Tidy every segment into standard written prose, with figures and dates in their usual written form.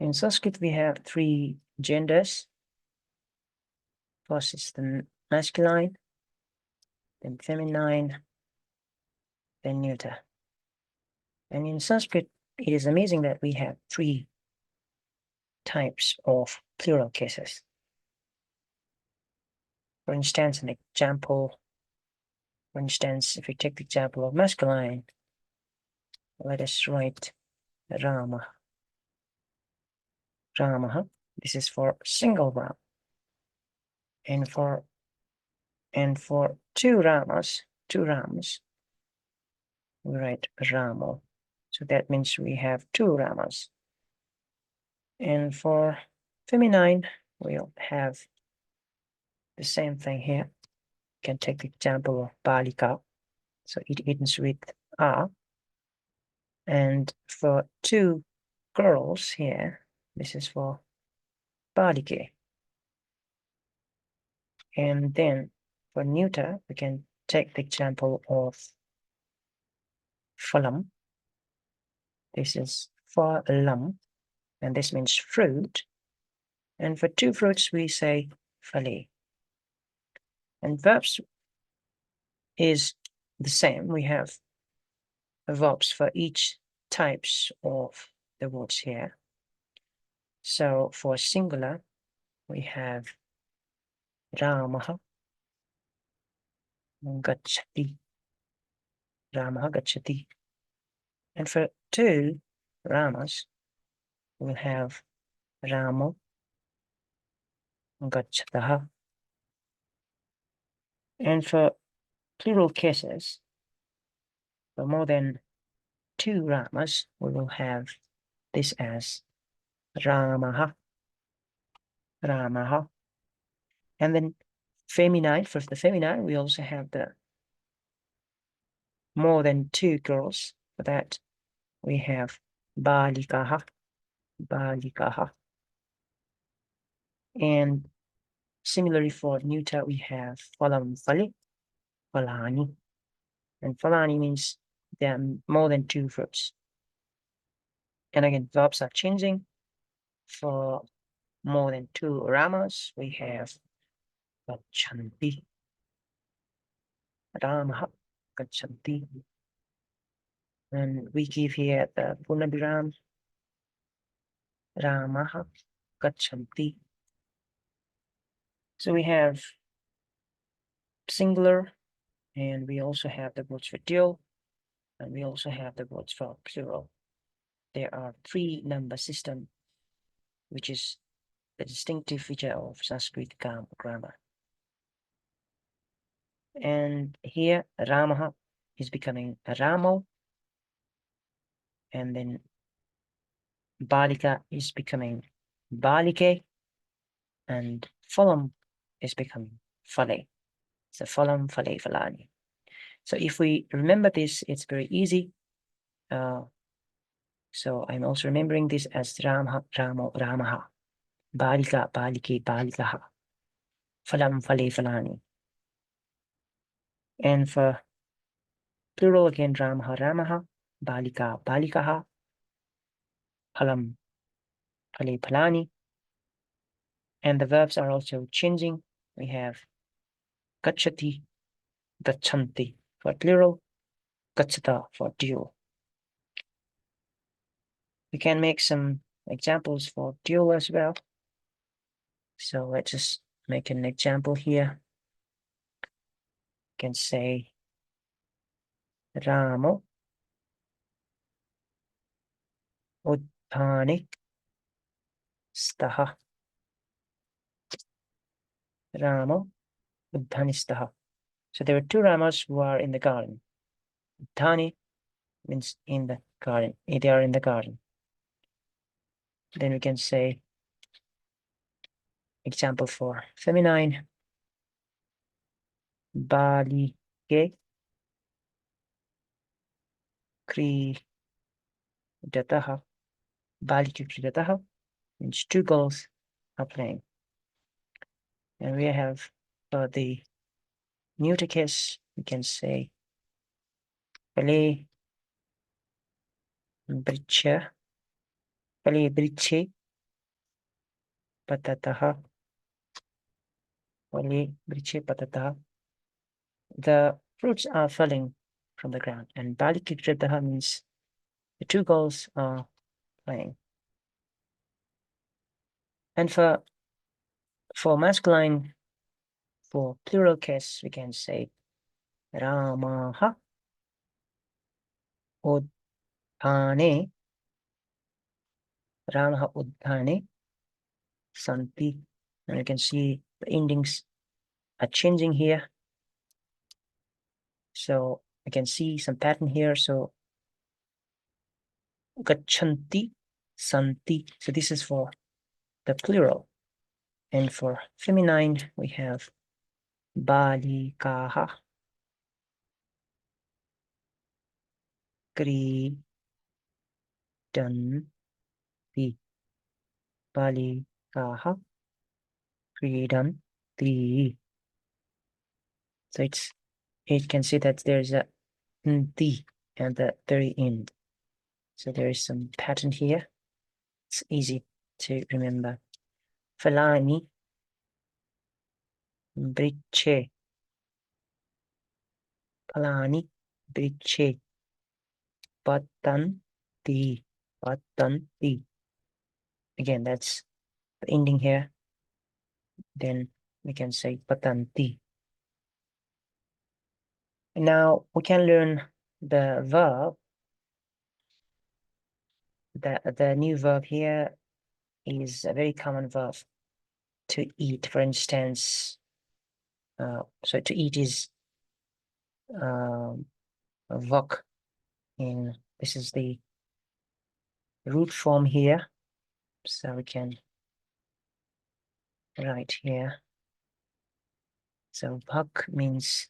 In Sanskrit, we have three genders. First is the masculine, then feminine, then neuter. And in Sanskrit, it is amazing that we have three types of plural cases. For instance, if we take the example of masculine, let us write Rama. Rama. This is for single Ram. And for two Rams, we write Ramo. So that means we have two Ramas. And for feminine, we'll have the same thing here. You can take the example of Balika. So it ends with A. And for two girls here, this is for Balike. And then for neuter, we can take the example of Phalam. This is for lam, and this means fruit. And for two fruits, we say phale. And verbs is the same. We have verbs for each types of the words here. So for singular, we have Ramaha, Gachati, Ramaha, Gachati. And for two Ramas, we'll have Ramo, Gachataha. And for plural cases, for more than two Ramas, we will have this as Ramaha, Ramaha. And then feminine, for the feminine, we also have the more than two girls. For that, we have Balikaha, Balikaha. And similarly for neuter, we have Phalam, Phale, Phalani. And Phalani means there are more than two fruits. And again, verbs are changing. For more than two Ramas, we have Gachanti, Ramaha, Gachanti. And we give here the Punabhiram, Ramaha, Gachanti. So we have singular, and we also have the words for dual, and we also have the words for plural. There are three number system, which is the distinctive feature of Sanskrit grammar. And here, Ramaha is becoming Ramo, and then Balika is becoming Balike, and Phalam is becoming Phale. So Phalam, Phale, Phalani. So if we remember this, it's very easy. So I'm also remembering this as Ramha, Ramo, Ramaha, Balika, Balike, Balikaha, Phalam, Phale, Phalani. And for plural again, Ramha, Ramaha, Balika, Balikaha, Phalam, Phale, Phalani. And the verbs are also changing. We have Gachati, Gachanti for plural, Gachata for dual. We can make some examples for dual as well. So let's just make an example here. You can say Ramo Uddhani Staha. Ramo Uddhani Staha. So there are two Ramas who are in the garden. Uddhani means in the garden. They are in the garden. Then we can say example for feminine. Balike Kridataha. Balike Kridataha means two girls are playing. And we have for the neuter case, we can say Phale Bricha, Phale Briche, patataha, fale vrikshe patataha. The fruits are falling from the ground, and baliki kritaha means the two girls are playing. And for masculine, for plural case, we can say Ramaha Udhane, Ramaha Udhane Santi. And you can see the endings are changing here. So I can see some pattern here. So Gachanti, Santi. So this is for the plural. And for feminine, we have Balikaha, Kridanti, Balikaha, Kridanti. So you can see that there's a nti at the very end. So there is some pattern here. It's easy to remember. Falani, Briche, Falani, Briche, Patanti, Patanti. Again, that's the ending here. Then we can say Patanti. Now we can learn the verb. The new verb here is a very common verb, to eat. For instance, so to eat is vok, in this is the root form here. So we can write here. So vok means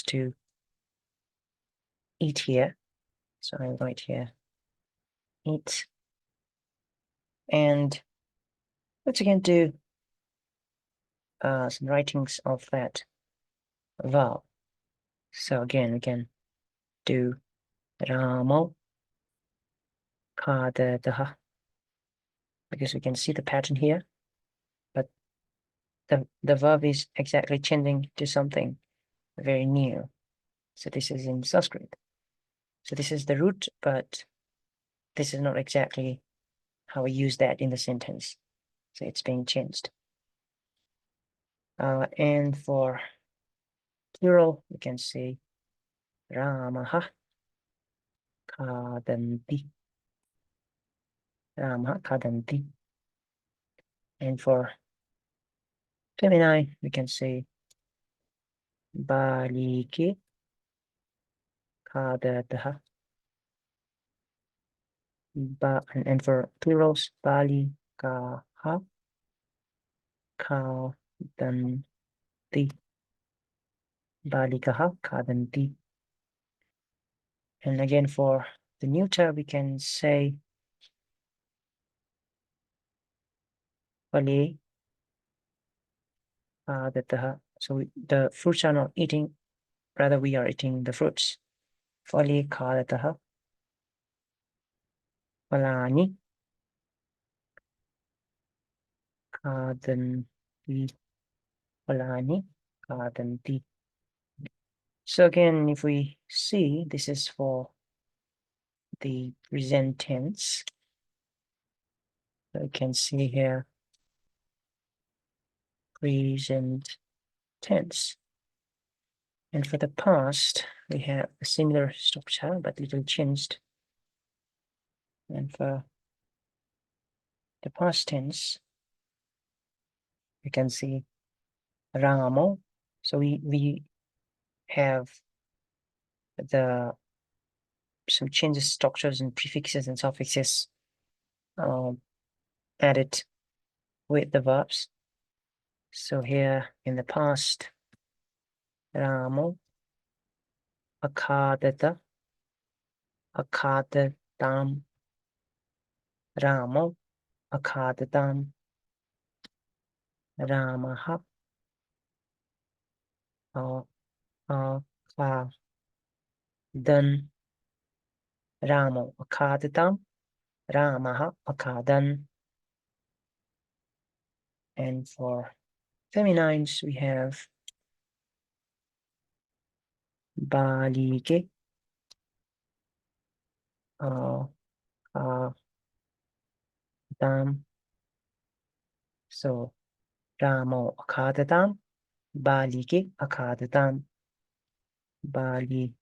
to eat here. So I write here eat. And let's again do some writings of that verb. So again, we can do Ramo Kadadaha, because we can see the pattern here, but the verb is exactly changing to something very new. So this is in Sanskrit. So this is the root, but this is not exactly how we use that in the sentence. So it's being changed. And for plural, we can say Ramaha Kadanti. Ramaha Kadanti. And for feminine, we can say Balike Kadataha. And for plurals, Bali Kaha Kadanti. Balikaha Kadanti. And again, for the neuter, we can say Vale Kadataha. So the fruits are not eating, rather we are eating the fruits. Vale Kadataha. Valani Kadanti. Valani Kadanti. So again, if we see, this is for the present tense. So you can see here present tense. And for the past, we have a similar structure, but little changed. And for the past tense, you can see Ramo. So we have some changes, structures, and prefixes and suffixes added with the verbs. So here in the past, Ramo, Akadata, Akadatam, Ramo, Akadatam, Ramaha, Akadan, Ramo, Akadatam, Ramaha akadan. And for feminines, we have Balike, Dam. So Ramo akadatam, Balike akadatam, Balikaha,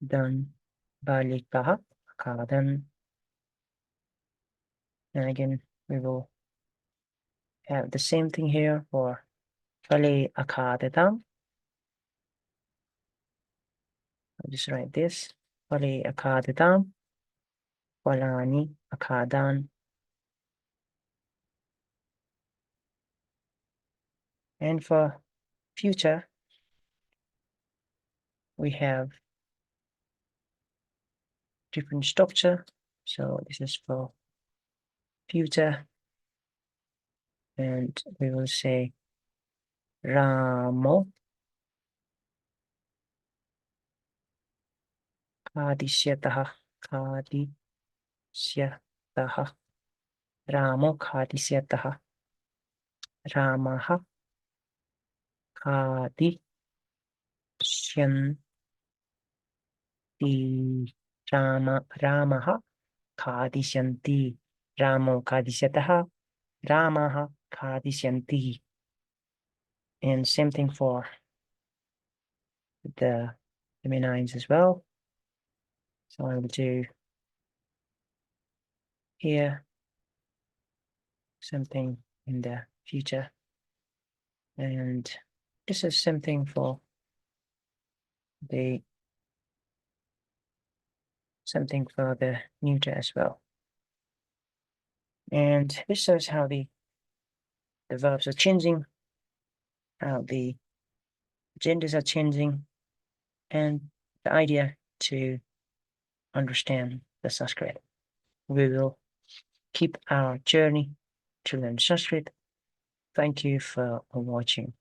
dan, Balikaha akadan. And again, we will have the same thing here for Fale akadatam. I'll just write this. Fale akadatam, Falani akadan. And for future, we have different structure. So this is for future, and we will say Ramo Khadisyatah, Khadisyatah, Ramo Khadisyatah, Ramaha Khadisyanti, Ramaha Khadisyanti, Ramo Khadisyatah, Ramaha Khadisyanti. And same thing for the feminines as well. So I will do here something in the future, and this is something for the neuter as well. And this shows how the verbs are changing, how the genders are changing, and the idea to understand the Sanskrit. We will keep our journey to learn Sanskrit. Thank you for watching.